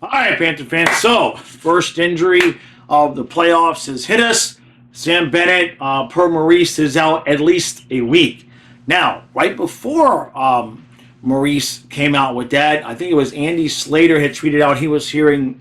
All right, Panther fans. So, first injury of the playoffs has hit us. Sam Bennett, per Maurice, is out at least a week. Now, right before Maurice came out with that, I think it was Andy Slater had tweeted out he was hearing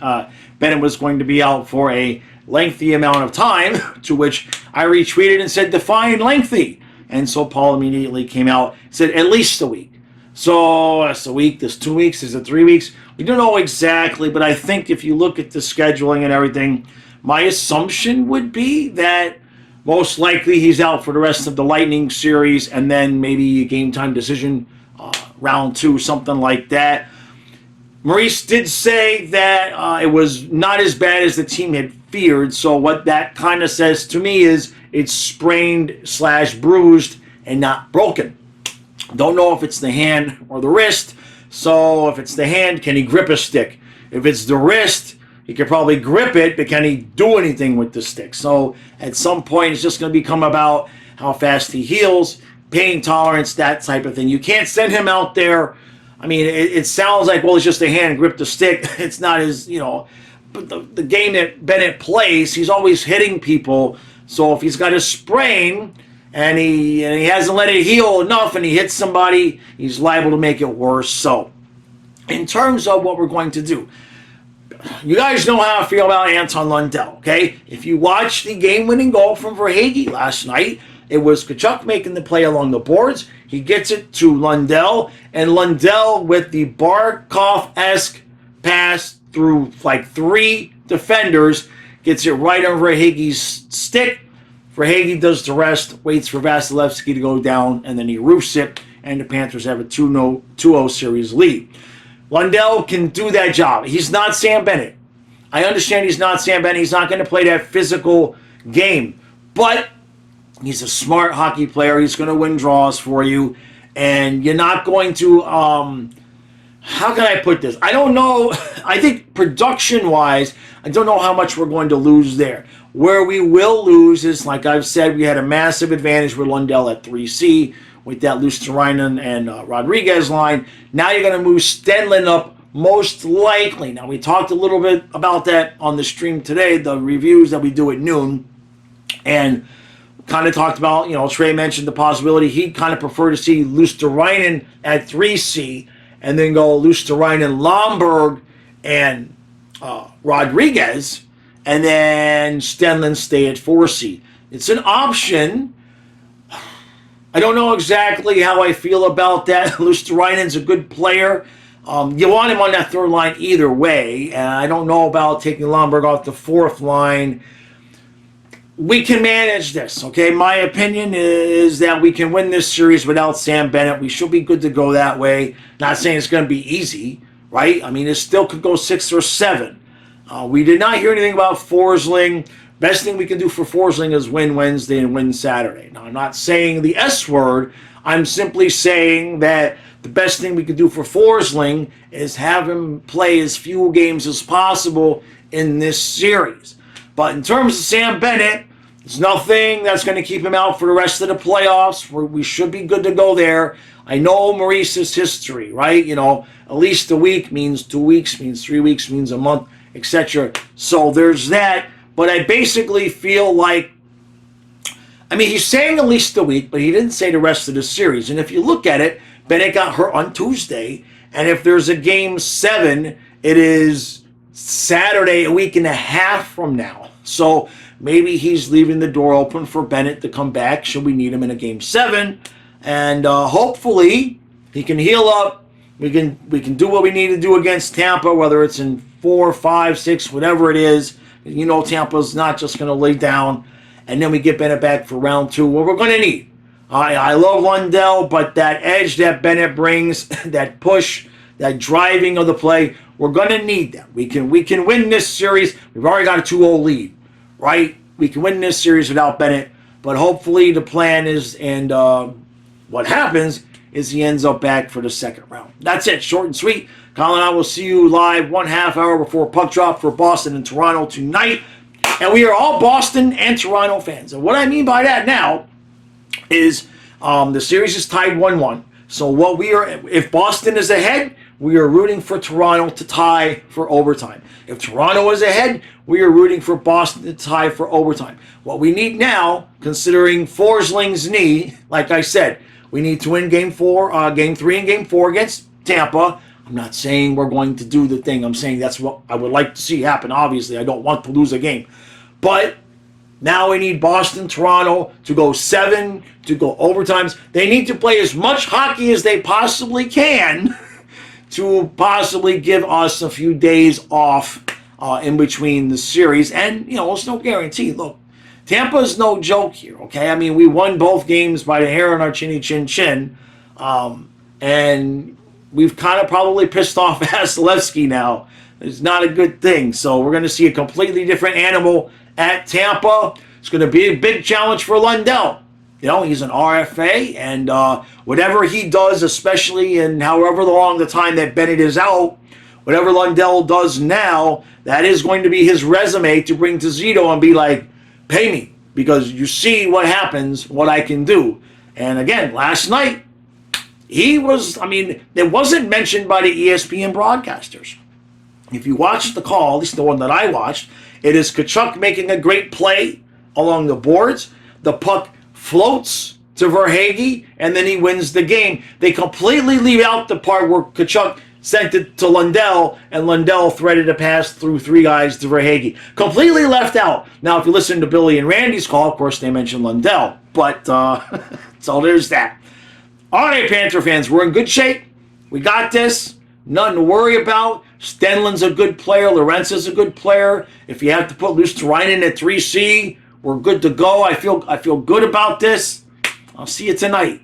Bennett was going to be out for a lengthy amount of time, to which I retweeted and said, define lengthy. And so Paul immediately came out and said, at least a week. So that's a week, there's 2 weeks, is it 3 weeks? We don't know exactly, but I think if you look at the scheduling and everything, my assumption would be that most likely he's out for the rest of the Lightning series and then maybe a game time decision, round 2, something like that. Maurice did say that it was not as bad as the team had feared, so what that kind of says to me is it's sprained/bruised and not broken. Don't know if it's the hand or the wrist. So if it's the hand, can he grip a stick? If it's the wrist, he could probably grip it, but can he do anything with the stick? So at some point, it's just going to become about how fast he heals, pain tolerance, that type of thing. You can't send him out there. I mean, it sounds like, well, it's just a hand, grip the stick. It's not as, but the game that Bennett plays, he's always hitting people. So if he's got a sprain, and he hasn't let it heal enough and he hits somebody, he's liable to make it worse. So, in terms of what we're going to do, you guys know how I feel about Anton Lundell, okay? If you watch the game-winning goal from Verhaeghe last night, it was Tkachuk making the play along the boards. He gets it to Lundell, and Lundell with the Barkov-esque pass through like 3 defenders, gets it right on Verhaeghe's stick. Verhaeghe does the rest, waits for Vasilevsky to go down, and then he roofs it, and the Panthers have a 2-0 series lead. Lundell can do that job. He's not Sam Bennett. I understand he's not Sam Bennett. He's not going to play that physical game. But he's a smart hockey player. He's going to win draws for you. And you're not going to... how can I put this? I don't know. I think production-wise, I don't know how much we're going to lose there. Where we will lose is, like I've said, we had a massive advantage with Lundell at 3C with that Luosterainen and Rodriguez line. Now you're going to move Stenlund up most likely. Now, we talked a little bit about that on the stream today, the reviews that we do at noon, and kind of talked about, Trey mentioned the possibility he'd kind of prefer to see Luosterainen at 3C and then go Luosterainen, Lomberg, and Rodriguez, and then Stenlund stay at 4C. It's an option. I don't know exactly how I feel about that. Luosterainen's a good player. You want him on that third line either way. And I don't know about taking Lomberg off the fourth line. We can manage this, okay? My opinion is that we can win this series without Sam Bennett. We should be good to go that way. Not saying it's going to be easy, right? I mean, it still could go 6 or 7. We did not hear anything about Forsling. Best thing we can do for Forsling is win Wednesday and win Saturday. Now, I'm not saying the S word. I'm simply saying that the best thing we could do for Forsling is have him play as few games as possible in this series. But in terms of Sam Bennett, there's nothing that's going to keep him out for the rest of the playoffs. We should be good to go there. I know Maurice's history, right? At least a week means 2 weeks, means 3 weeks, means a month, etc. So there's that. But I basically feel like, he's saying at least a week, but he didn't say the rest of the series. And if you look at it, Bennett got hurt on Tuesday. And if there's a game 7, it is Saturday, a week and a half from now. So maybe he's leaving the door open for Bennett to come back should we need him in a game 7. And hopefully he can heal up. We can do what we need to do against Tampa, whether it's in 4, 5, 6, whatever it is. Tampa's not just going to lay down. And then we get Bennett back for round 2. What we're going to need. I love Lundell, but that edge that Bennett brings, that push, that driving of the play, we're going to need that. We can win this series. We've already got a 2-0 lead, right? We can win this series without Bennett. But hopefully the plan is, and what happens is he ends up back for the second round. That's it. Short and sweet. Colin and I will see you live 1/2 hour before puck drop for Boston and Toronto tonight. And we are all Boston and Toronto fans. And what I mean by that now is the series is tied 1-1. So if Boston is ahead, we are rooting for Toronto to tie for overtime. If Toronto is ahead, we are rooting for Boston to tie for overtime. What we need now, considering Forsling's knee, like I said, we need to win game 3 and game 4 against Tampa. I'm not saying we're going to do the thing. I'm saying that's what I would like to see happen. Obviously, I don't want to lose a game. But now we need Boston, Toronto to go 7, to go overtimes. They need to play as much hockey as they possibly can to possibly give us a few days off in between the series. And, it's no guarantee. Look, Tampa's no joke here, okay? I mean, we won both games by the hair on our chinny chin chin. And we've kind of probably pissed off Vasilevsky now. It's not a good thing. So we're going to see a completely different animal at Tampa. It's going to be a big challenge for Lundell. He's an RFA, and whatever he does, especially in however long the time that Bennett is out, whatever Lundell does now, that is going to be his resume to bring to Zito and be like, pay me, because you see what happens, what I can do. And again, last night, it wasn't mentioned by the ESPN broadcasters. If you watch the call, at least the one that I watched, it is Tkachuk making a great play along the boards. The puck floats to Verhaeghe, and then he wins the game. They completely leave out the part where Tkachuk sent it to Lundell, and Lundell threaded a pass through 3 guys to Verhaeghe. Completely left out. Now, if you listen to Billy and Randy's call, of course, they mentioned Lundell. But, so there's that. All right, Panther fans, we're in good shape. We got this. Nothing to worry about. Stenlin's a good player. Lorenzo's a good player. If you have to put Luosterainen at 3C, we're good to go. I feel good about this. I'll see you tonight.